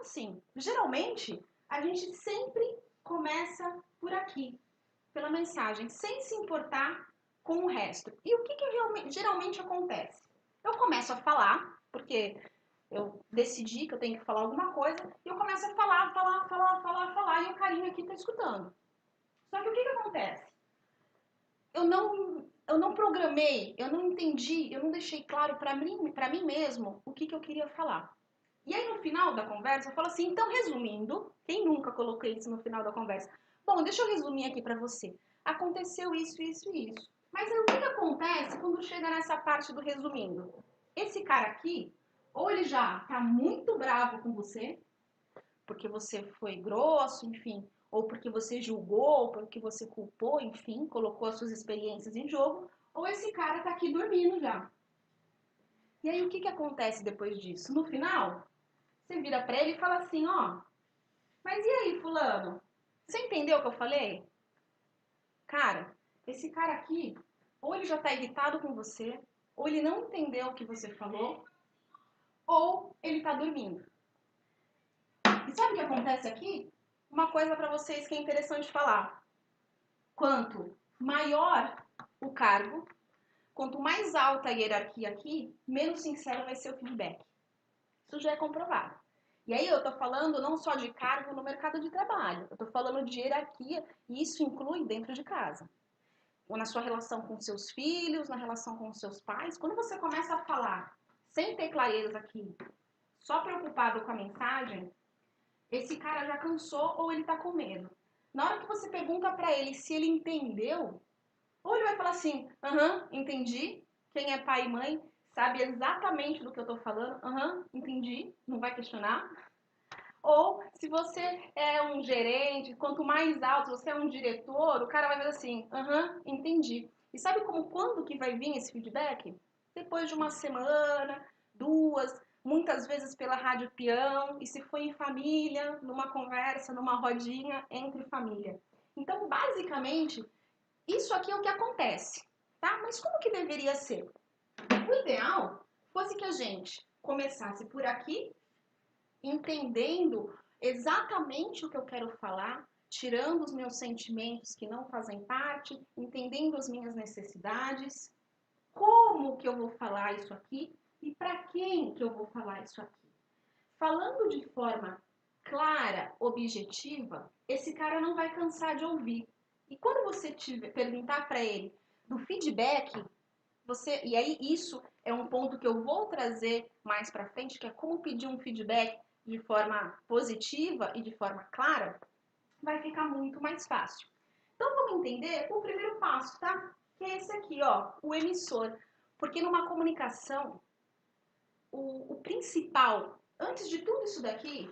assim, geralmente, a gente sempre começa por aqui, pela mensagem, sem se importar com o resto. E o que geralmente acontece? Eu começo a falar, porque eu decidi que eu tenho que falar alguma coisa, e eu começo a falar, e o carinha aqui tá escutando. Só que o que acontece? Eu não programei, eu não entendi, eu não deixei claro para mim mesmo o que eu queria falar. E aí no final da conversa eu falo assim, então resumindo, quem nunca colocou isso no final da conversa? Bom, deixa eu resumir aqui para você. Aconteceu isso, isso e isso. Mas aí o que acontece quando chega nessa parte do resumindo? Esse cara aqui, ou ele já tá muito bravo com você, porque você foi grosso, enfim, ou porque você julgou, ou porque você culpou, enfim, colocou as suas experiências em jogo, ou esse cara tá aqui dormindo já. E aí o que acontece depois disso? No final, você vira pra ele e fala assim, ó, mas e aí, fulano? Você entendeu o que eu falei? Cara, esse cara aqui, ou ele já tá irritado com você, ou ele não entendeu o que você falou, ou ele tá dormindo. E sabe o que acontece aqui? Uma coisa para vocês que é interessante falar. Quanto maior o cargo, quanto mais alta a hierarquia aqui, menos sincero vai ser o feedback. Isso já é comprovado. E aí eu tô falando não só de cargo no mercado de trabalho, eu tô falando de hierarquia e isso inclui dentro de casa. Ou na sua relação com seus filhos, na relação com seus pais. Quando você começa a falar sem ter clareza aqui, só preocupado com a mensagem, esse cara já cansou ou ele tá com medo. Na hora que você pergunta para ele se ele entendeu, ou ele vai falar assim, aham, entendi. Quem é pai e mãe sabe exatamente do que eu tô falando, aham, entendi, não vai questionar. Ou se você é um gerente, quanto mais alto, você é um diretor, o cara vai fazer assim, aham, entendi. E sabe quando que vai vir esse feedback? Depois de uma semana, duas, muitas vezes pela rádio peão, e se for em família, numa conversa, numa rodinha entre família. Então, basicamente, isso aqui é o que acontece, tá? Mas como que deveria ser? O ideal fosse que a gente começasse por aqui, entendendo exatamente o que eu quero falar, tirando os meus sentimentos que não fazem parte, entendendo as minhas necessidades, como que eu vou falar isso aqui e para quem que eu vou falar isso aqui. Falando de forma clara, objetiva, esse cara não vai cansar de ouvir. E quando você perguntar para ele do feedback, e aí isso é um ponto que eu vou trazer mais para frente, que é como pedir um feedback de forma positiva e de forma clara, vai ficar muito mais fácil. Então vamos entender o primeiro passo, tá? Que é esse aqui, ó, o emissor. Porque numa comunicação, o principal, antes de tudo isso daqui,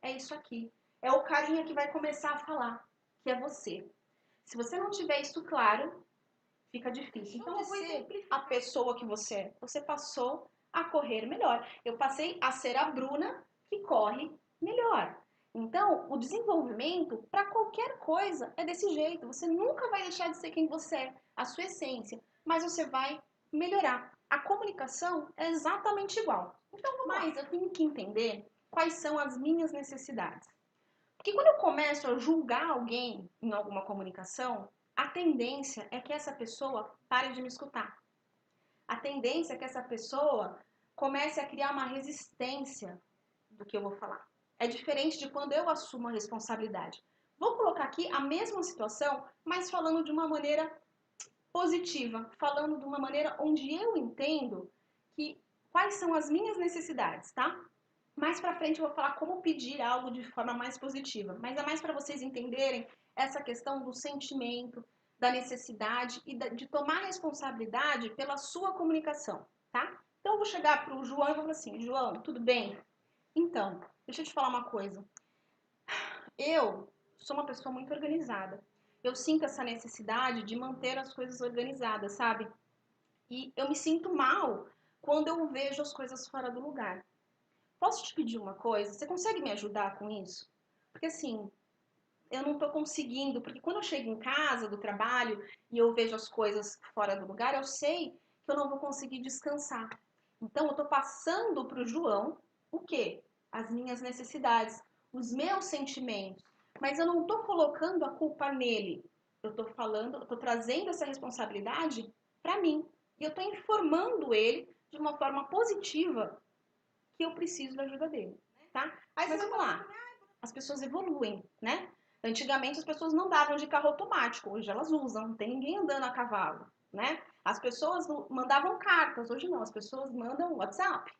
é isso aqui. É o carinha que vai começar a falar, que é você. Se você não tiver isso claro, fica difícil. Então, você, a pessoa que você é, você passou a correr melhor. Eu passei a ser a Bruna que corre melhor. Então, o desenvolvimento para qualquer coisa é desse jeito. Você nunca vai deixar de ser quem você é, a sua essência, mas você vai melhorar. A comunicação é exatamente igual. Então, mas eu tenho que entender quais são as minhas necessidades. Porque quando eu começo a julgar alguém em alguma comunicação, a tendência é que essa pessoa pare de me escutar. A tendência é que essa pessoa comece a criar uma resistência do que eu vou falar. É diferente de quando eu assumo a responsabilidade. Vou colocar aqui a mesma situação, mas falando de uma maneira positiva, falando de uma maneira onde eu entendo que quais são as minhas necessidades, tá? Mais pra frente eu vou falar como pedir algo de forma mais positiva, mas é mais para vocês entenderem essa questão do sentimento, da necessidade e de tomar responsabilidade pela sua comunicação, tá? Então eu vou chegar pro João e vou falar assim, João, tudo bem? Então, deixa eu te falar uma coisa. Eu sou uma pessoa muito organizada. Eu sinto essa necessidade de manter as coisas organizadas, sabe? E eu me sinto mal quando eu vejo as coisas fora do lugar. Posso te pedir uma coisa? Você consegue me ajudar com isso? Porque assim, eu não tô conseguindo, porque quando eu chego em casa do trabalho e eu vejo as coisas fora do lugar, eu sei que eu não vou conseguir descansar. Então eu tô passando pro João o quê? as minhas necessidades, os meus sentimentos. Mas eu não estou colocando a culpa nele. Eu estou trazendo essa responsabilidade para mim. E eu estou informando ele de uma forma positiva que eu preciso da ajuda dele, tá? Mas vamos lá. As pessoas evoluem, né? Antigamente as pessoas não davam de carro automático, hoje elas usam, não tem ninguém andando a cavalo, né? As pessoas mandavam cartas, hoje não, as pessoas mandam WhatsApp.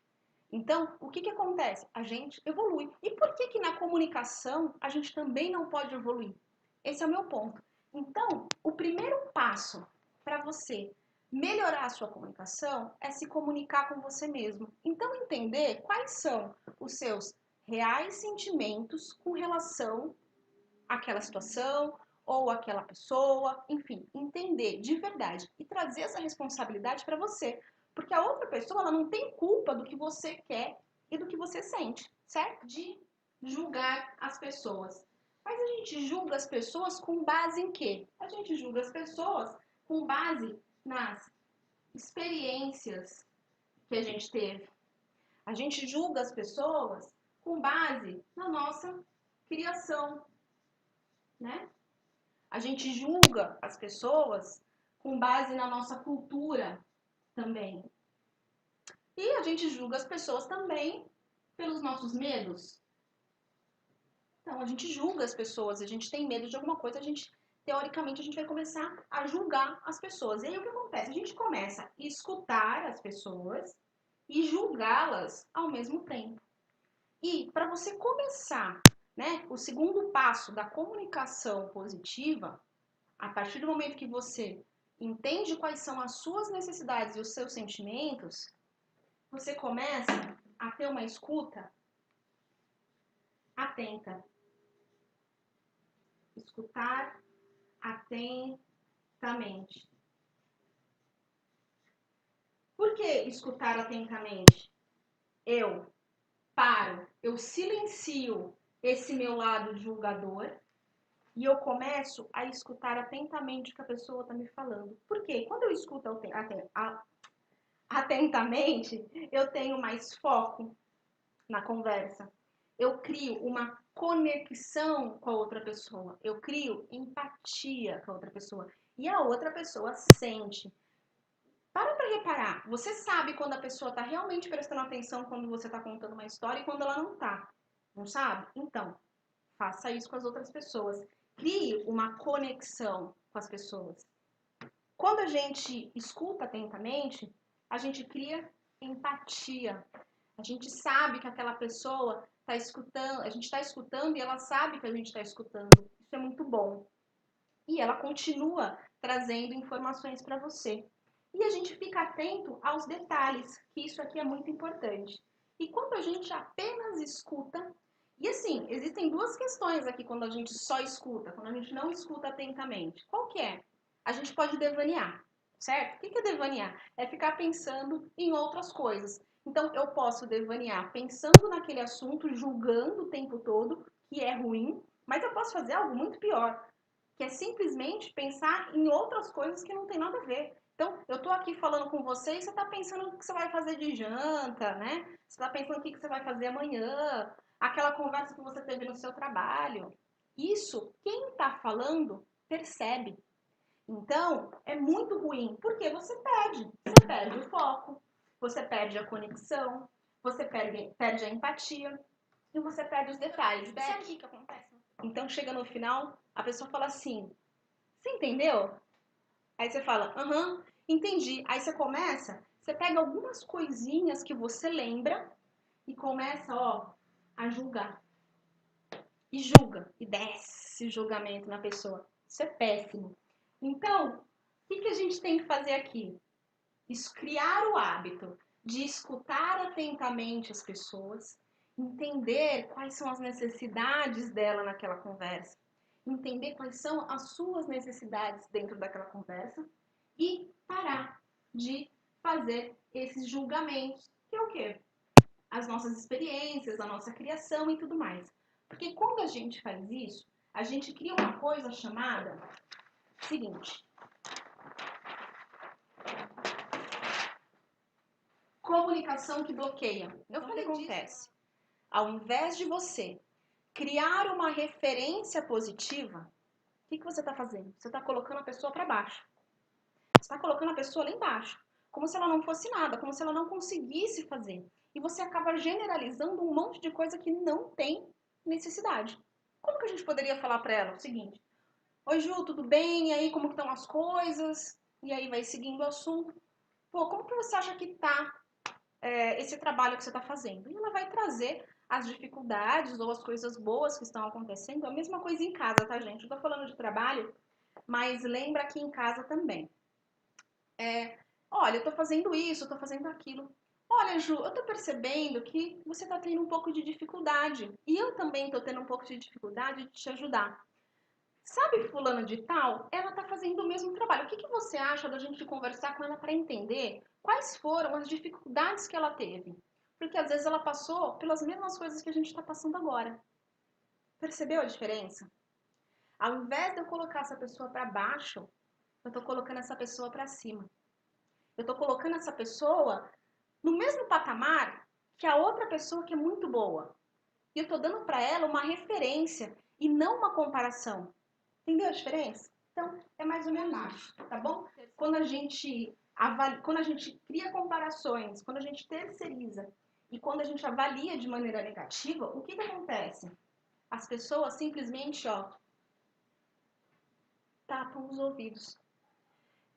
Então, o que que acontece? A gente evolui. E por que que na comunicação a gente também não pode evoluir? Esse é o meu ponto. Então, o primeiro passo para você melhorar a sua comunicação é se comunicar com você mesmo. Então, entender quais são os seus reais sentimentos com relação àquela situação ou àquela pessoa, enfim, entender de verdade e trazer essa responsabilidade para você, porque a outra pessoa ela não tem culpa do que você quer e do que você sente, certo? De julgar as pessoas. Mas a gente julga as pessoas com base em quê? A gente julga as pessoas com base nas experiências que a gente teve. A gente julga as pessoas com base na nossa criação, né? A gente julga as pessoas com base na nossa cultura também. E a gente julga as pessoas também pelos nossos medos. Então, a gente julga as pessoas, a gente tem medo de alguma coisa, teoricamente, a gente vai começar a julgar as pessoas. E aí o que acontece? A gente começa a escutar as pessoas e julgá-las ao mesmo tempo. E para você começar, né, o segundo passo da comunicação positiva, a partir do momento que você entende quais são as suas necessidades e os seus sentimentos, você começa a ter uma escuta atenta. Escutar atentamente. Por que escutar atentamente? Eu paro, eu silencio esse meu lado julgador e eu começo a escutar atentamente o que a pessoa está me falando. Por quê? Quando eu escuto atentamente, eu tenho mais foco na conversa. Eu crio uma conexão com a outra pessoa. Eu crio empatia com a outra pessoa. E a outra pessoa sente. Para reparar. Você sabe quando a pessoa está realmente prestando atenção quando você está contando uma história e quando ela não está. Não sabe? Então, faça isso com as outras pessoas. Crie uma conexão com as pessoas. Quando a gente escuta atentamente, a gente cria empatia. A gente sabe que aquela pessoa está escutando, a gente está escutando e ela sabe que a gente está escutando. Isso é muito bom. E ela continua trazendo informações para você. E a gente fica atento aos detalhes, que isso aqui é muito importante. E quando a gente apenas escuta, e assim, existem duas questões aqui quando a gente só escuta, quando a gente não escuta atentamente. Qual que é? A gente pode devanear, certo? O que é devanear? É ficar pensando em outras coisas. Então, eu posso devanear pensando naquele assunto, julgando o tempo todo, que é ruim, mas eu posso fazer algo muito pior, que é simplesmente pensar em outras coisas que não tem nada a ver. Então, eu tô aqui falando com você e você tá pensando no que você vai fazer de janta, né? Você tá pensando o que você vai fazer amanhã, aquela conversa que você teve no seu trabalho. Isso, quem tá falando, percebe. Então, é muito ruim, porque você perde o foco, você perde a conexão, você perde a empatia e você perde os detalhes. Isso é aqui que acontece. Então, chega no final, a pessoa fala assim, você entendeu? Aí você fala, aham, entendi. Aí você começa, você pega algumas coisinhas que você lembra e começa, ó, a julgar. E julga, e desce o julgamento na pessoa. Isso é péssimo. Então, o que a gente tem que fazer aqui? Criar o hábito de escutar atentamente as pessoas, entender quais são as necessidades dela naquela conversa, entender quais são as suas necessidades dentro daquela conversa e parar de fazer esses julgamentos, que é o quê? As nossas experiências, a nossa criação e tudo mais. Porque quando a gente faz isso, a gente cria uma coisa chamada seguinte: comunicação que bloqueia. Então, o que acontece? Ao invés de você criar uma referência positiva, o que você está fazendo? Você está colocando a pessoa para baixo. Você está colocando a pessoa lá embaixo. Como se ela não fosse nada, como se ela não conseguisse fazer. E você acaba generalizando um monte de coisa que não tem necessidade. Como que a gente poderia falar para ela o seguinte? Oi, Ju, tudo bem? E aí, como que estão as coisas? E aí vai seguindo o assunto. Pô, como que você acha que tá esse trabalho que você está fazendo? E ela vai trazer as dificuldades ou as coisas boas que estão acontecendo. A mesma coisa em casa, tá, gente? Eu tô falando de trabalho, mas lembra aqui em casa também. Olha, eu tô fazendo isso, eu tô fazendo aquilo. Olha, Ju, eu tô percebendo que você tá tendo um pouco de dificuldade. E eu também tô tendo um pouco de dificuldade de te ajudar. Sabe fulano de tal? Ela tá fazendo o mesmo trabalho. O que você acha da gente conversar com ela para entender quais foram as dificuldades que ela teve? Porque às vezes ela passou pelas mesmas coisas que a gente está passando agora. Percebeu a diferença? Ao invés de eu colocar essa pessoa para baixo, eu tô colocando essa pessoa para cima. Eu tô colocando essa pessoa no mesmo patamar que a outra pessoa que é muito boa. E eu tô dando para ela uma referência e não uma comparação. Entendeu a diferença? Então, é mais ou menos isso, tá bom? Quando a gente cria comparações, quando a gente terceiriza e quando a gente avalia de maneira negativa, o que acontece? As pessoas simplesmente, tapam os ouvidos.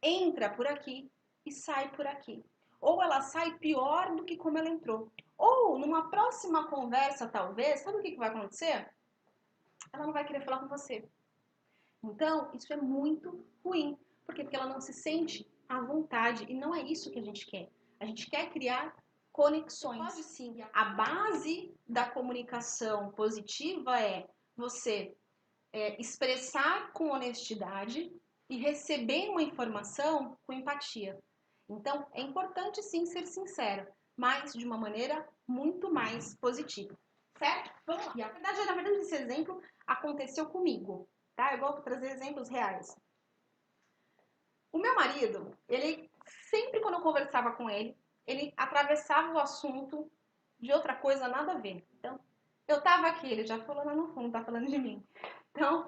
Entra por aqui e sai por aqui. Ou ela sai pior do que como ela entrou. Ou numa próxima conversa, talvez, sabe o que vai acontecer? Ela não vai querer falar com você. Então, isso é muito ruim. Por quê? Porque ela não se sente à vontade. E não é isso que a gente quer. A gente quer criar conexões. Pode sim. A base da comunicação positiva é você expressar com honestidade e receber uma informação com empatia. Então, é importante sim ser sincero, mas de uma maneira muito mais positiva. Certo? Vamos lá. E na verdade, esse exemplo aconteceu comigo, tá? Eu vou trazer exemplos reais. O meu marido, ele sempre quando eu conversava com ele atravessava o assunto de outra coisa nada a ver. Então, eu tava aqui, ele já falou lá no fundo, tá falando de mim. Então,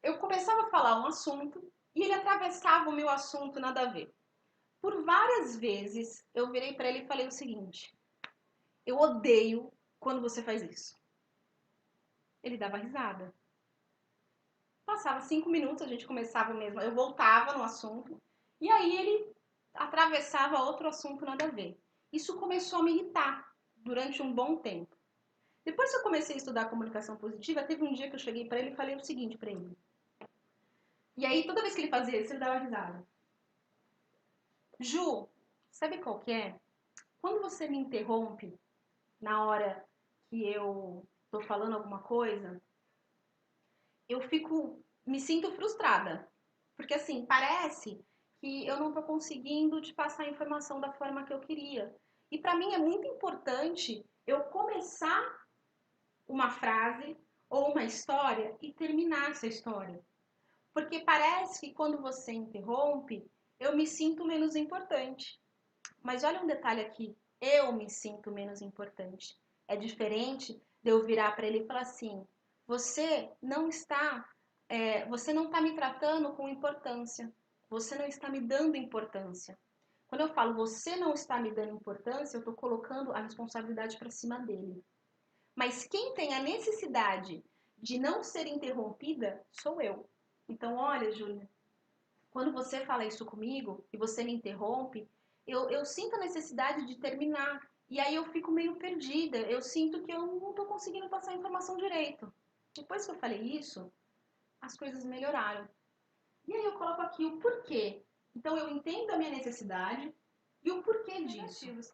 eu começava a falar um assunto e ele atravessava o meu assunto nada a ver. Por várias vezes, eu virei para ele e falei o seguinte: eu odeio quando você faz isso. Ele dava risada. Passava 5 minutos, a gente começava mesmo, eu voltava no assunto, e aí ele atravessava outro assunto nada a ver. Isso começou a me irritar durante um bom tempo. Depois que eu comecei a estudar comunicação positiva, teve um dia que eu cheguei para ele e falei o seguinte para ele. E aí, toda vez que ele fazia isso, ele dava risada. Ju, sabe qual que é? Quando você me interrompe na hora que eu tô falando alguma coisa, eu me sinto frustrada. Porque assim, parece que eu não tô conseguindo te passar a informação da forma que eu queria. E para mim é muito importante eu começar uma frase ou uma história e terminar essa história. Porque parece que quando você interrompe, eu me sinto menos importante. Mas olha um detalhe aqui, eu me sinto menos importante. É diferente de eu virar para ele e falar assim: você não está me tratando com importância. Você não está me dando importância. Quando eu falo você não está me dando importância, eu estou colocando a responsabilidade para cima dele. Mas quem tem a necessidade de não ser interrompida sou eu. Então, olha, Júlia, quando você fala isso comigo e você me interrompe, eu sinto a necessidade de terminar. E aí eu fico meio perdida. Eu sinto que eu não estou conseguindo passar a informação direito. Depois que eu falei isso, as coisas melhoraram. E aí eu coloco aqui o porquê. Então eu entendo a minha necessidade e o porquê disso.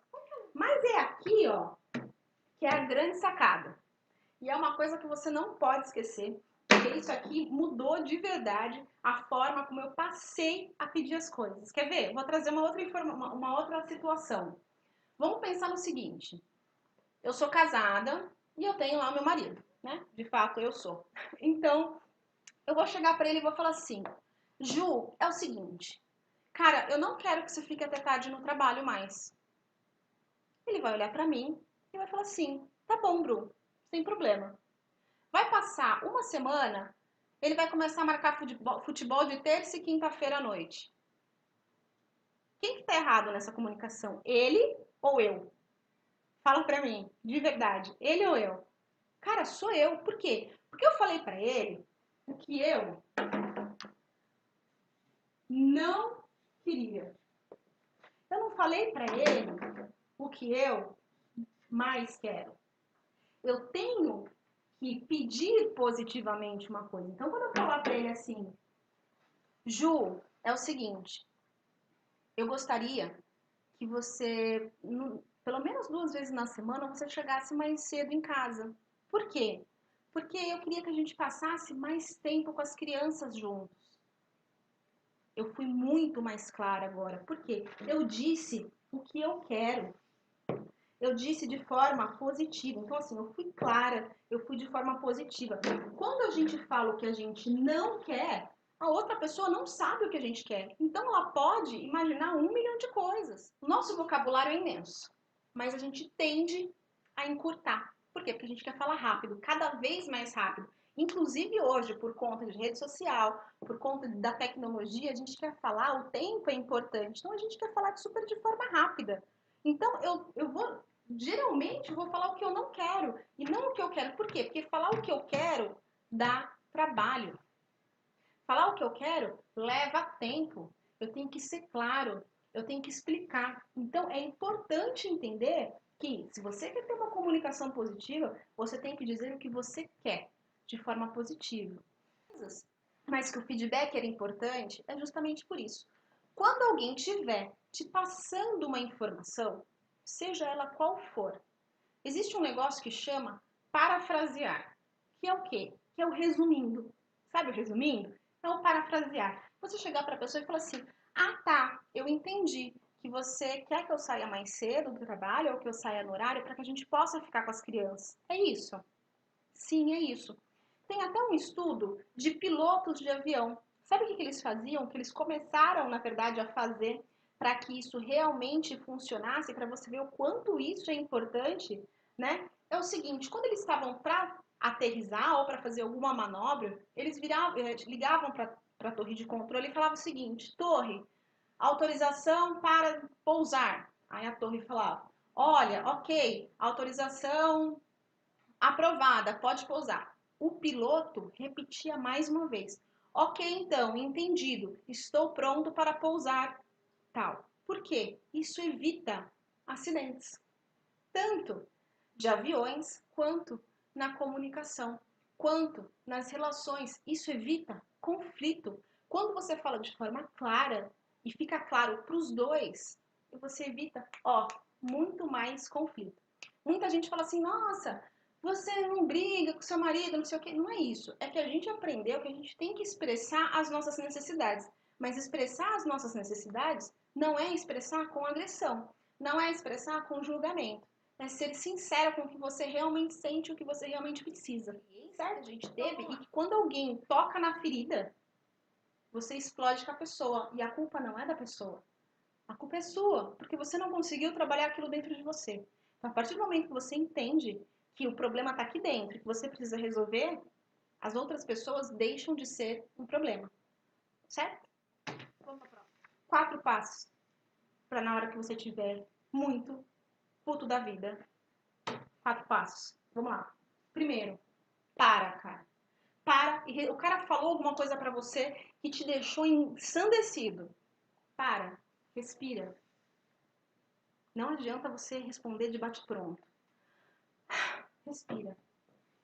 Mas é aqui, que é a grande sacada. E é uma coisa que você não pode esquecer, porque isso aqui mudou de verdade a forma como eu passei a pedir as coisas. Quer ver? Vou trazer uma outra situação. Vamos pensar no seguinte: eu sou casada e eu tenho lá o meu marido, né? De fato, eu sou. Então, eu vou chegar para ele e vou falar assim: Ju, é o seguinte, cara, eu não quero que você fique até tarde no trabalho mais. Ele vai olhar para mim e vai falar assim: tá bom, Bru. sem problema. Vai passar uma semana, ele vai começar a marcar futebol de terça e quinta-feira à noite. Quem que tá errado nessa comunicação? Ele ou eu? Fala pra mim, de verdade, ele ou eu? Cara, sou eu. Por quê? Porque eu falei pra ele o que eu não queria. Eu não falei pra ele o que eu mais quero. Eu tenho que pedir positivamente uma coisa. Então, quando eu falar pra ele assim, Ju, é o seguinte, eu gostaria que você, pelo menos 2 vezes na semana, você chegasse mais cedo em casa. Por quê? Porque eu queria que a gente passasse mais tempo com as crianças juntos. Eu fui muito mais clara agora. Por quê? Eu disse o que eu quero. Eu disse de forma positiva. Então, assim, eu fui clara, eu fui de forma positiva. Quando a gente fala o que a gente não quer, a outra pessoa não sabe o que a gente quer. Então, ela pode imaginar 1 milhão de coisas. O nosso vocabulário é imenso, mas a gente tende a encurtar. Por quê? Porque a gente quer falar rápido, cada vez mais rápido. Inclusive hoje, por conta de rede social, por conta da tecnologia, a gente quer falar, o tempo é importante. Então, a gente quer falar super de forma rápida. Então, eu vou, geralmente, eu vou falar o que eu não quero e não o que eu quero. Por quê? Porque falar o que eu quero dá trabalho. Falar o que eu quero leva tempo. Eu tenho que ser claro, eu tenho que explicar. Então, é importante entender que, se você quer ter uma comunicação positiva, você tem que dizer o que você quer, de forma positiva. Mas que o feedback era importante é justamente por isso. Quando alguém estiver te passando uma informação, seja ela qual for, existe um negócio que chama parafrasear, que é o quê? Que é o resumindo. Sabe o resumindo? É o parafrasear. Você chegar para a pessoa e falar assim: ah, tá, eu entendi que você quer que eu saia mais cedo do trabalho ou que eu saia no horário para que a gente possa ficar com as crianças. É isso? Sim, é isso. Tem até um estudo de pilotos de avião. Sabe o que eles faziam? Que eles começaram, na verdade, a fazer para que isso realmente funcionasse, para você ver o quanto isso é importante, né? É o seguinte, quando eles estavam para aterrissar ou para fazer alguma manobra, eles ligavam para a torre de controle e falavam o seguinte: torre, autorização para pousar. Aí a torre falava: olha, ok, autorização aprovada, pode pousar. O piloto repetia mais uma vez: ok, então, entendido, estou pronto para pousar. Tal. Por quê? Isso evita acidentes, tanto de aviões quanto na comunicação, quanto nas relações. Isso evita conflito. Quando você fala de forma clara e fica claro para os dois, você evita, muito mais conflito. Muita gente fala assim: nossa, você não briga com seu marido, não sei o quê. Não é isso. É que a gente aprendeu que a gente tem que expressar as nossas necessidades. Mas expressar as nossas necessidades não é expressar com agressão, não é expressar com julgamento. É ser sincero com o que você realmente sente, o que você realmente precisa. Certo? A gente teve, e que quando alguém toca na ferida, você explode com a pessoa. E a culpa não é da pessoa. A culpa é sua, porque você não conseguiu trabalhar aquilo dentro de você. Então, a partir do momento que você entende que o problema está aqui dentro, que você precisa resolver, as outras pessoas deixam de ser um problema. Certo? Vamos para a próxima. 4 passos para na hora que você estiver muito puto da vida. 4 passos. Vamos lá. Primeiro, cara. Para. O cara falou alguma coisa para você que te deixou ensandecido. Para. Respira. Não adianta você responder de bate-pronto. Respira.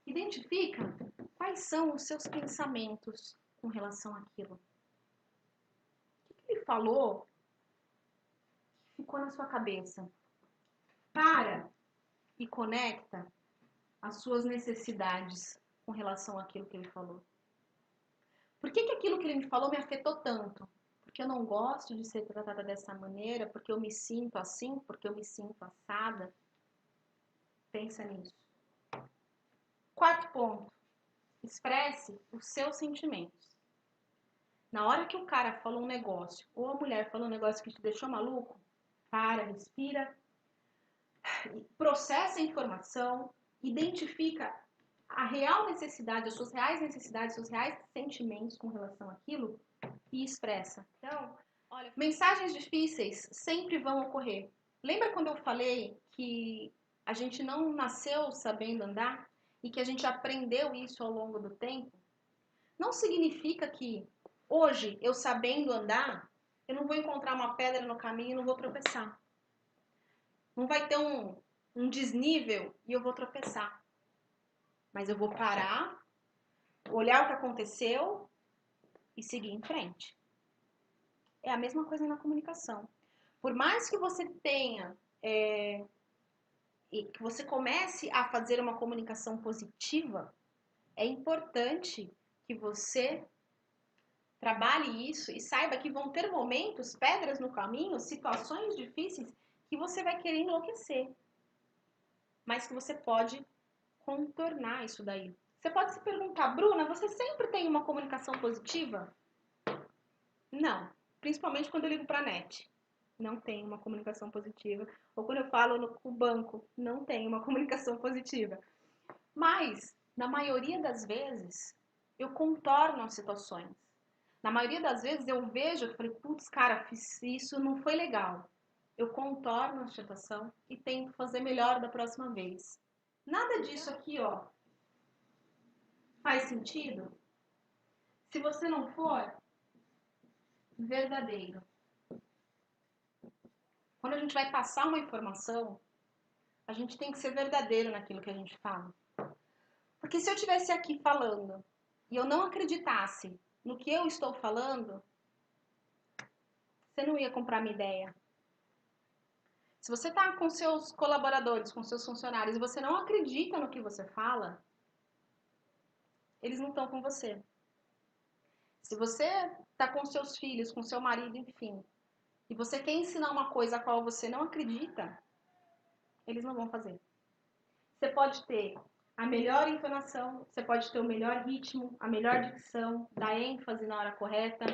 Identifica quais são os seus pensamentos com relação àquilo. O que ele falou que ficou na sua cabeça? Para e conecta as suas necessidades com relação àquilo que ele falou. Por que aquilo que ele me falou me afetou tanto? Porque eu não gosto de ser tratada dessa maneira, porque eu me sinto assim, porque eu me sinto assada. Pensa nisso. 4º ponto. Expresse os seus sentimentos. Na hora que o cara falou um negócio, ou a mulher falou um negócio que te deixou maluco, para, respira, processa a informação identifica a real necessidade, as suas reais necessidades, seus reais sentimentos com relação àquilo e expressa. Então, olha, mensagens difíceis sempre vão ocorrer. Lembra quando eu falei que a gente não nasceu sabendo andar e que a gente aprendeu isso ao longo do tempo? Não significa que hoje, eu sabendo andar, eu não vou encontrar uma pedra no caminho e não vou tropeçar. Não vai ter um desnível e eu vou tropeçar. Mas eu vou parar, olhar o que aconteceu e seguir em frente. É a mesma coisa na comunicação. Por mais que você tenha e que você comece a fazer uma comunicação positiva, é importante que você trabalhe isso e saiba que vão ter momentos, pedras no caminho, situações difíceis que você vai querer enlouquecer. Mas que você pode contornar isso daí. Você pode se perguntar, Bruna, você sempre tem uma comunicação positiva? Não. Principalmente quando eu ligo para a net. Não tenho uma comunicação positiva. Ou quando eu falo no banco, não tenho uma comunicação positiva. Mas, na maioria das vezes, eu contorno as situações. Na maioria das vezes eu vejo, eu falei, putz, cara, fiz isso, não foi legal. Eu contorno a situação e tento fazer melhor da próxima vez. Nada disso aqui, ó, faz sentido se você não for verdadeiro. Quando a gente vai passar uma informação, a gente tem que ser verdadeiro naquilo que a gente fala. Porque se eu estivesse aqui falando e eu não acreditasse no que eu estou falando, você não ia comprar minha ideia. Se você está com seus colaboradores, com seus funcionários, e você não acredita no que você fala, eles não estão com você. Se você está com seus filhos, com seu marido, enfim, e você quer ensinar uma coisa a qual você não acredita, eles não vão fazer. Você pode ter a melhor entonação, você pode ter o melhor ritmo, a melhor dicção, dar ênfase na hora correta,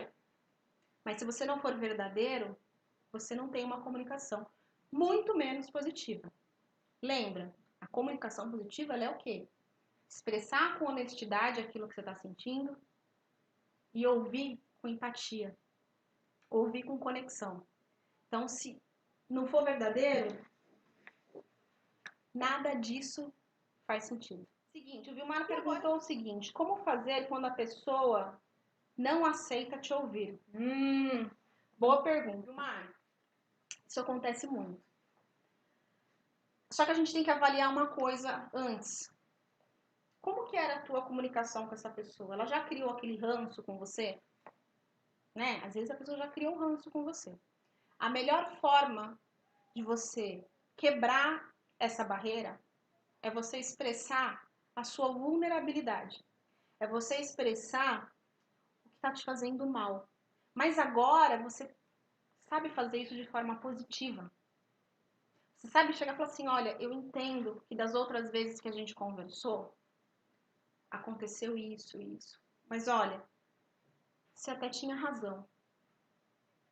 mas se você não for verdadeiro, você não tem uma comunicação, muito menos positiva. Lembra, a comunicação positiva ela é o quê? Expressar com honestidade aquilo que você está sentindo e ouvir com empatia, ouvir com conexão. Então, se não for verdadeiro, nada disso faz sentido. Seguinte, o Vilmar perguntou o seguinte, como fazer quando a pessoa não aceita te ouvir? Boa pergunta, Vilmar. Isso acontece muito. Só que a gente tem que avaliar uma coisa antes. Como que era a tua comunicação com essa pessoa? Ela já criou aquele ranço com você? Né? Às vezes a pessoa já criou um ranço com você. A melhor forma de você quebrar essa barreira é você expressar a sua vulnerabilidade. É você expressar o que está te fazendo mal. Mas agora você sabe fazer isso de forma positiva. Você sabe chegar e falar assim, olha, eu entendo que das outras vezes que a gente conversou, aconteceu isso, isso. Mas olha, você até tinha razão.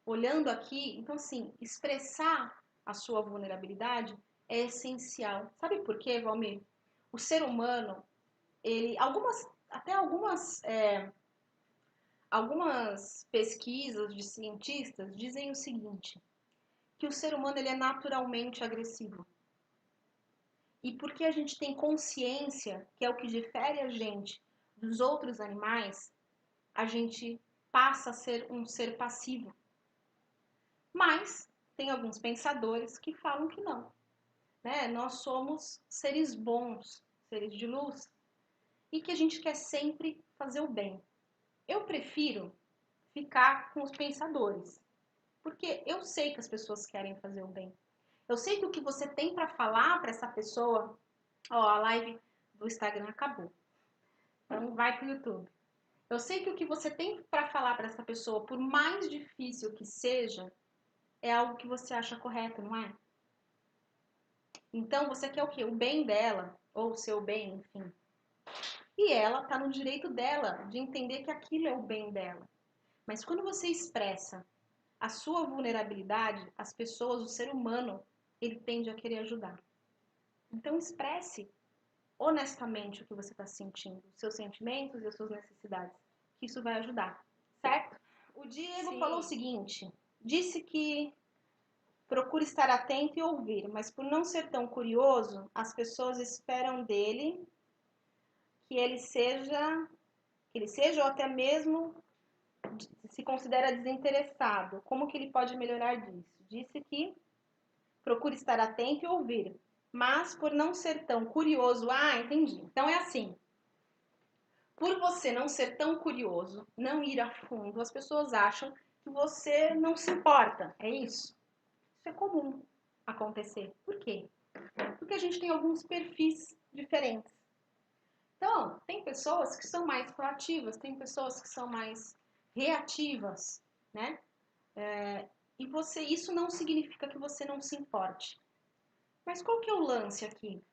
Olhando aqui, então assim, expressar a sua vulnerabilidade é essencial. Sabe por quê, Valmir? O ser humano, ele, algumas pesquisas de cientistas dizem o seguinte, que o ser humano ele é naturalmente agressivo. E porque a gente tem consciência, que é o que difere a gente dos outros animais, a gente passa a ser um ser passivo. Mas tem alguns pensadores que falam que não. Né? Nós somos seres bons, seres de luz, e que a gente quer sempre fazer o bem. Eu prefiro ficar com os pensadores, porque eu sei que as pessoas querem fazer o bem. Eu sei que o que você tem para falar para essa pessoa, ó, a live do Instagram acabou. Então vai pro YouTube. Eu sei que o que você tem para falar para essa pessoa, por mais difícil que seja, é algo que você acha correto, não é? Então você quer o quê? O bem dela, ou o seu bem, enfim. E ela tá no direito dela de entender que aquilo é o bem dela. Mas quando você expressa a sua vulnerabilidade, as pessoas, o ser humano, ele tende a querer ajudar. Então expresse honestamente o que você está sentindo, os seus sentimentos e as suas necessidades, que isso vai ajudar, certo? O Diego falou o seguinte, disse que procura estar atento e ouvir, mas por não ser tão curioso, as pessoas esperam dele que ele seja ou até mesmo se considera desinteressado. Como que ele pode melhorar disso? Disse que procura estar atento e ouvir, mas por não ser tão curioso, entendi. Então é assim, por você não ser tão curioso, não ir a fundo, as pessoas acham que você não se importa, é isso? Isso é comum acontecer. Por quê? Porque a gente tem alguns perfis diferentes. Então, tem pessoas que são mais proativas, tem pessoas que são mais reativas, né? E isso não significa que você não se importe. Mas qual que é o lance aqui?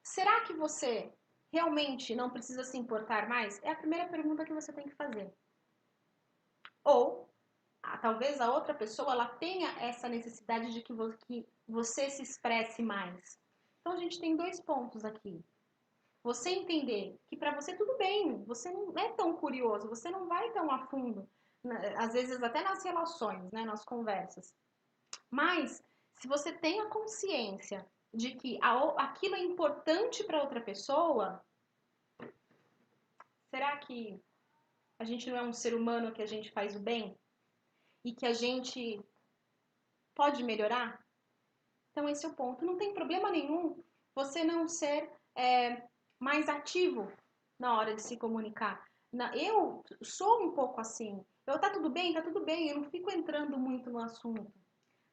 Será que você realmente não precisa se importar mais? É a primeira pergunta que você tem que fazer. Ou, talvez a outra pessoa ela tenha essa necessidade de que você se expresse mais. Então, a gente tem 2 pontos aqui. Você entender que para você tudo bem, você não é tão curioso, você não vai tão a fundo, às vezes até nas relações, né, nas conversas. Mas, se você tem a consciência de que aquilo é importante para outra pessoa, será que a gente não é um ser humano que a gente faz o bem? E que a gente pode melhorar? Então, esse é o ponto. Não tem problema nenhum você não ser mais ativo na hora de se comunicar. Eu sou um pouco assim. Tá tudo bem? Tá tudo bem. Eu não fico entrando muito no assunto.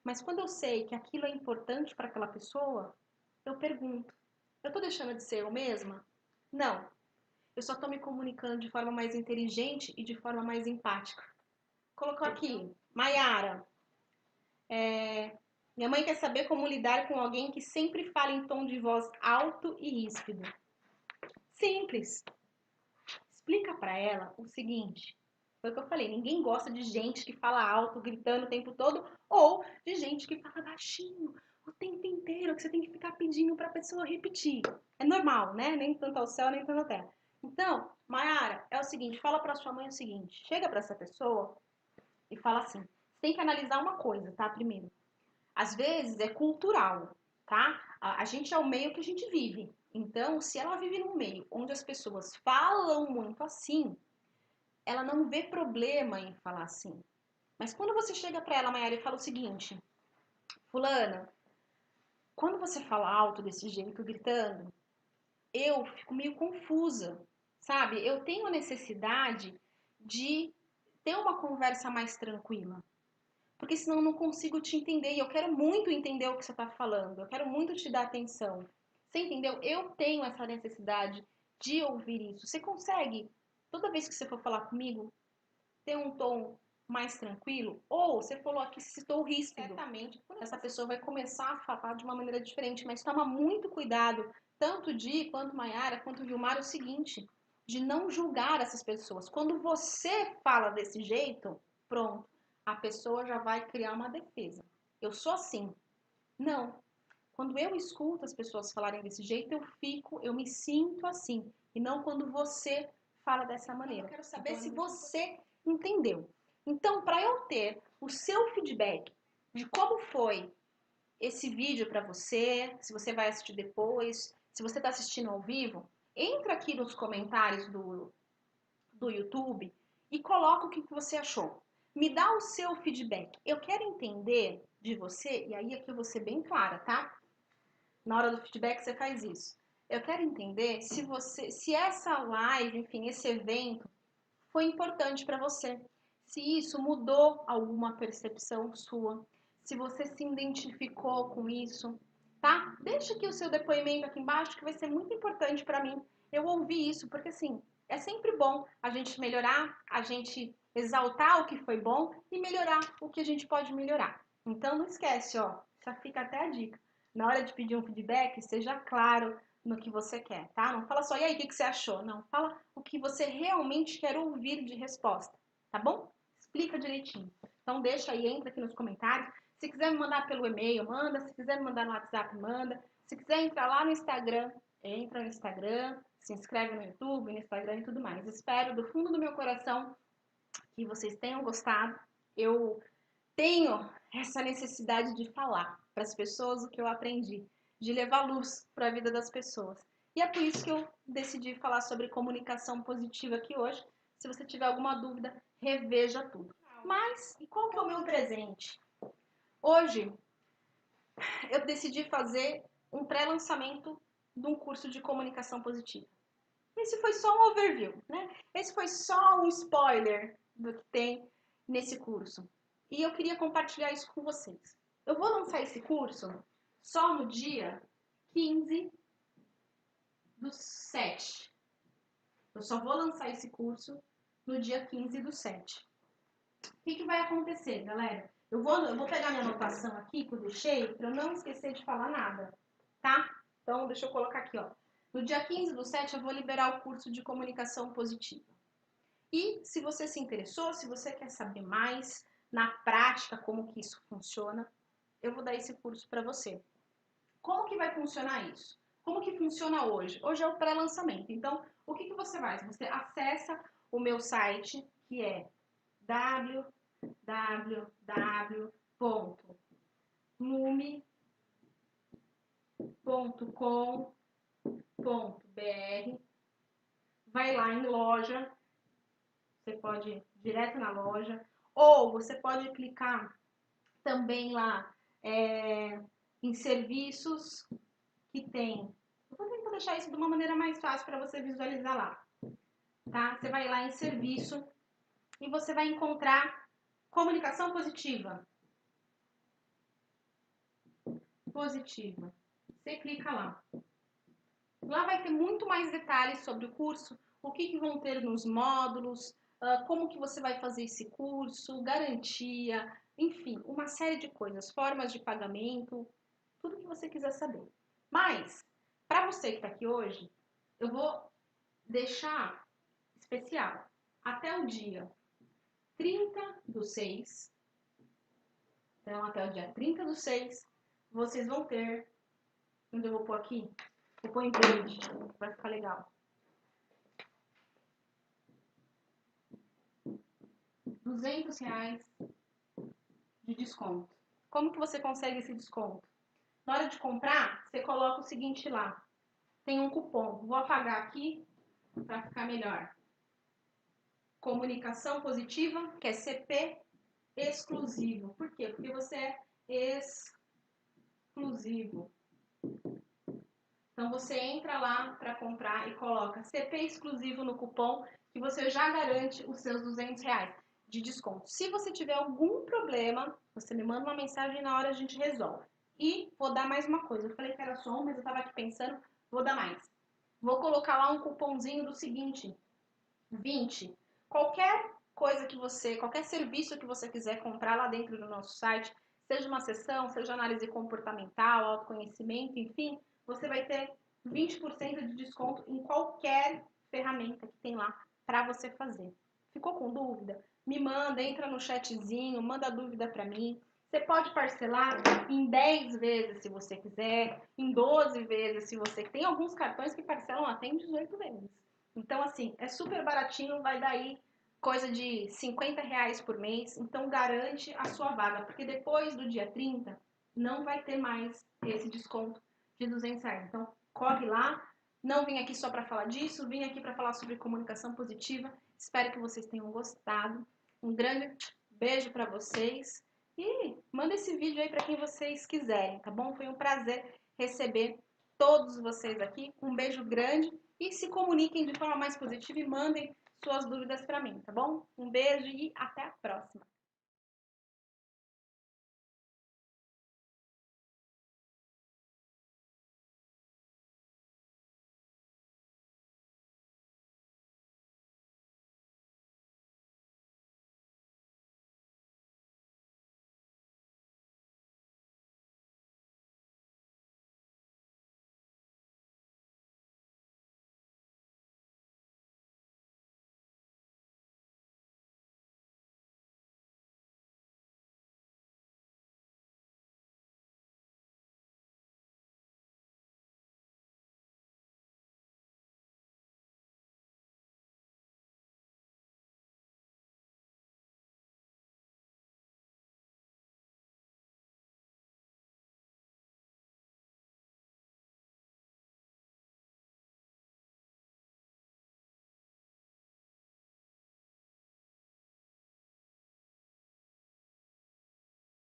Mas quando eu sei que aquilo é importante para aquela pessoa, eu pergunto. Eu tô deixando de ser eu mesma? Não. Eu só tô me comunicando de forma mais inteligente e de forma mais empática. Colocou aqui, Maiara. Minha mãe quer saber como lidar com alguém que sempre fala em tom de voz alto e ríspido. Simples. Explica para ela o seguinte. Foi o que eu falei, ninguém gosta de gente que fala alto, gritando o tempo todo, ou de gente que fala baixinho o tempo inteiro, que você tem que ficar pedindo para a pessoa repetir. É normal, né? Nem tanto ao céu, nem tanto à terra. Então, Mayara, é o seguinte, fala para sua mãe o seguinte, chega para essa pessoa e fala assim, você tem que analisar uma coisa, tá? Primeiro, às vezes é cultural, tá? A gente é o meio que a gente vive. Então, se ela vive num meio onde as pessoas falam muito assim, ela não vê problema em falar assim. Mas quando você chega para ela, Mayara, e fala o seguinte, fulana, quando você fala alto desse jeito, gritando, eu fico meio confusa, sabe? Eu tenho a necessidade de ter uma conversa mais tranquila. Porque senão eu não consigo te entender. E eu quero muito entender o que você está falando. Eu quero muito te dar atenção. Você entendeu? Eu tenho essa necessidade de ouvir isso. Você consegue, toda vez que você for falar comigo, ter um tom mais tranquilo? Ou você falou aqui, citou o ríspido. Certamente, essa pessoa vai começar a falar de uma maneira diferente. Mas toma muito cuidado, tanto Di, quanto Maiara, quanto Vilmar, o seguinte, de não julgar essas pessoas. Quando você fala desse jeito, pronto, a pessoa já vai criar uma defesa. Eu sou assim. Não. Quando eu escuto as pessoas falarem desse jeito, eu me sinto assim. E não quando você fala dessa maneira. Eu quero saber então, se você entendeu. Então, para eu ter o seu feedback de como foi esse vídeo para você, se você vai assistir depois, se você está assistindo ao vivo, entra aqui nos comentários do YouTube e coloca o que você achou. Me dá o seu feedback. Eu quero entender de você, e aí aqui eu vou ser bem clara, tá? Na hora do feedback você faz isso. Eu quero entender se essa live, enfim, esse evento foi importante para você. Se isso mudou alguma percepção sua, se você se identificou com isso, tá? Deixa aqui o seu depoimento aqui embaixo que vai ser muito importante para mim. Eu ouvi isso porque assim, é sempre bom a gente melhorar, a gente exaltar o que foi bom e melhorar o que a gente pode melhorar. Então não esquece, ó, já fica até a dica. Na hora de pedir um feedback, seja claro no que você quer, tá? Não fala só, e aí, o que você achou? Não, fala o que você realmente quer ouvir de resposta, tá bom? Explica direitinho. Então deixa aí, entra aqui nos comentários. Se quiser me mandar pelo e-mail, manda. Se quiser me mandar no WhatsApp, manda. Se quiser entrar lá no Instagram, entra no Instagram, se inscreve no YouTube, no Instagram e tudo mais. Espero do fundo do meu coração que vocês tenham gostado. Eu tenho essa necessidade de falar para as pessoas o que eu aprendi, de levar luz para a vida das pessoas. E é por isso que eu decidi falar sobre comunicação positiva aqui hoje. Se você tiver alguma dúvida, reveja tudo. Mas, e qual que é o meu presente? Hoje, eu decidi fazer um pré-lançamento de um curso de comunicação positiva. Esse foi só um overview, né? Esse foi só um spoiler do que tem nesse curso. E eu queria compartilhar isso com vocês. Eu vou lançar esse curso só no dia 15/7. Eu só vou lançar esse curso no dia 15/7. O que vai acontecer, galera? Eu vou pegar minha anotação aqui que eu deixei para eu não esquecer de falar nada, tá? Então, deixa eu colocar aqui, ó. No dia 15/7 eu vou liberar o curso de comunicação positiva. E se você se interessou, se você quer saber mais na prática como que isso funciona, eu vou dar esse curso para você. Como que vai funcionar isso? Como que funciona hoje? Hoje é o pré-lançamento. Então, o que você faz? Você acessa o meu site, que é www.lume.com.br. Vai lá em loja, você pode ir direto na loja, ou você pode clicar também lá em serviços que tem. Eu vou tentar deixar isso de uma maneira mais fácil para você visualizar lá, tá? Você vai lá em serviço e você vai encontrar comunicação positiva. Positiva. Você clica lá. Lá vai ter muito mais detalhes sobre o curso, o que vão ter nos módulos, como que você vai fazer esse curso, garantia, enfim, uma série de coisas, formas de pagamento, tudo que você quiser saber. Mas, para você que está aqui hoje, eu vou deixar especial até o dia 30/6. Então, até o dia 30/6, vocês vão ter, onde eu vou pôr aqui? Vou pôr em verde, vai ficar legal. R$200 de desconto. Como que você consegue esse desconto? Na hora de comprar, você coloca o seguinte lá. Tem um cupom. Vou apagar aqui para ficar melhor. Comunicação positiva, que é CP exclusivo. Por quê? Porque você é exclusivo. Então você entra lá para comprar e coloca CP exclusivo no cupom, que você já garante os seus R$200 de desconto. Se você tiver algum problema, você me manda uma mensagem e na hora a gente resolve. E vou dar mais uma coisa. Eu falei que era só um, mas eu estava aqui pensando, vou dar mais. Vou colocar lá um cupomzinho do seguinte: 20. Qualquer coisa que você, qualquer serviço que você quiser comprar lá dentro do nosso site, seja uma sessão, seja análise comportamental, autoconhecimento, enfim, você vai ter 20% de desconto em qualquer ferramenta que tem lá para você fazer. Ficou com dúvida? Me manda, entra no chatzinho, manda dúvida para mim. Você pode parcelar em 10 vezes se você quiser, em 12 vezes se você... Tem alguns cartões que parcelam até em 18 vezes. Então, assim, é super baratinho, vai dar aí coisa de R$50 por mês. Então, garante a sua vaga, porque depois do dia 30, não vai ter mais esse desconto de R$200. Então, corre lá. Não vim aqui só para falar disso, vim aqui para falar sobre comunicação positiva. Espero que vocês tenham gostado. Um grande beijo para vocês. E manda esse vídeo aí para quem vocês quiserem, tá bom? Foi um prazer receber todos vocês aqui. Um beijo grande e se comuniquem de forma mais positiva e mandem suas dúvidas para mim, tá bom? Um beijo e até a próxima!